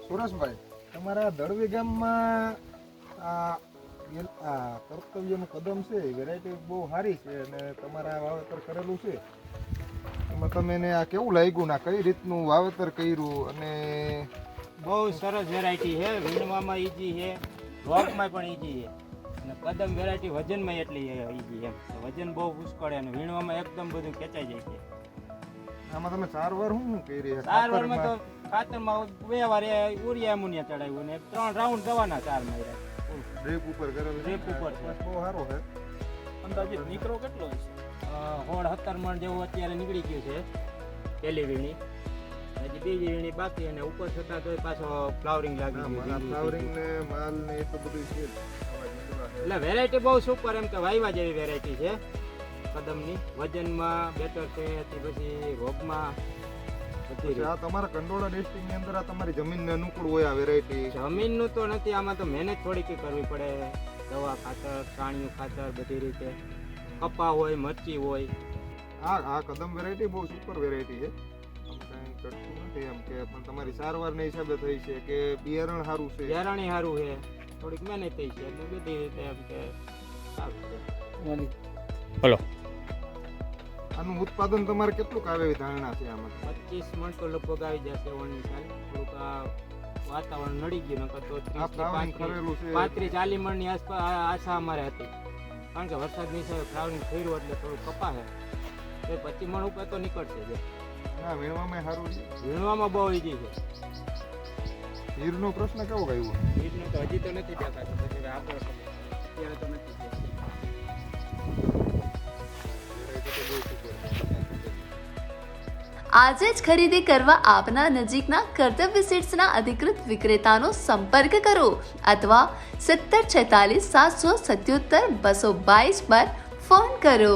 સુરેશભાઈ, તમારા દળવી ગામમાં આ કર્તવ્યનું કદમ છે, વેરાયટી બહુ સારી છે અને તમારા વાવેતર કરેલું છે, એમાં તમને આ કેવું લાગ્યું ને કઈ રીતનું વાવેતર કર્યું? અને બહુ સરસ વેરાયટી છે, વીણવામાં ઈજી છે, રોગમાં પણ ઈજી છે અને કદમ વેરાયટી વજનમાં એટલી ઈજી એમ વજન બહુ પુષ્કળ અને વીણવામાં એકદમ બધું ખેંચાઈ જાય છે. આમાં તમે 4 વાર શું કરી? 4 વારમાં તો ખાતરમાં 2 વાર યુરિયા એમોનિયા ચડાવ્યું ને 3 રાઉન્ડ દવાના 4 માર્યા. ડ્રીપ ઉપર કરેલું? ડ્રીપ ઉપર છે. બહુ સારો છે. અંદાજિત નીકળો કેટલો હશે? 16-17 મણ જેવું અત્યારે નીકળી ગયું છે પહેલી વીણી, હજી બીજી વીણી બાકી અને ઉપર છતાં તો પાછો ફ્લાવરિંગ લાગી ગયું. ફ્લાવરિંગ ને માલ ને એટલું બધું છે. એટલે વેરાયટી બહુ સુપર, એમ કે વાયવા જેવી વેરાયટી છે કદમની. વજનમાં બેટર છે, પછી રોગમાં બધી. આ તમારા કંડોળા ડિસ્ટ્રિક્ટ ની અંદર આ તમારી જમીનને અનુકૂળ હોય આ વેરાયટી? જમીનનું તો નથી, આમાં તો મહેનત થોડીક કરવી પડે, દવા ખાતર, પ્રાણીયું ખાતર, બધી રીતે. કપા હોય, મરચી હોય. આ કદમ વેરાયટી બહુ સુપર વેરાયટી છે, કંઈ કરતું નથી એમ કે, પણ તમારી સારવારના હિસાબે થઈ છે કે બિયારણ સારું છે? બિયારણી સારું છે, થોડીક મહેનત થઈ છે એટલે બધી રીતે એમ કે સારું છે. હલો, આનું ઉત્પાદન તમારે કેટલું આવે એવી ધારણા છે આમાં? 25 મણ તો લગભગ આવી જશે ઓળની સાલ. થોડુંક આ વાતાવરણ નડી ગયું, નકર તો આ ફ્લાવરિંગ કરેલું છે 35-40 મણની આસપાસ આશા અમારે હતી, કારણ કે વરસાદની હિસાબે ફ્લાવરિંગ થયું એટલે થોડું કપા છે. એ 25 મણ ઉપર તો નીકળશે જ. ના, વીણવામાં સારું છે, વીણવામાં બહુ ઈજી છે. હીરનો પ્રશ્ન કેવો આવ્યો? ઈજનો તો હજી તો નથી દેખાતો, પછી આપણે અત્યારે તો નથી દેખાતો. આજે જ ખરીદી કરવા આપના નજીકના કર્તવ્ય સીડ્સના અધિકૃત વિક્રેતાનો સંપર્ક કરો અથવા 1746 777 222 પર ફોન કરો.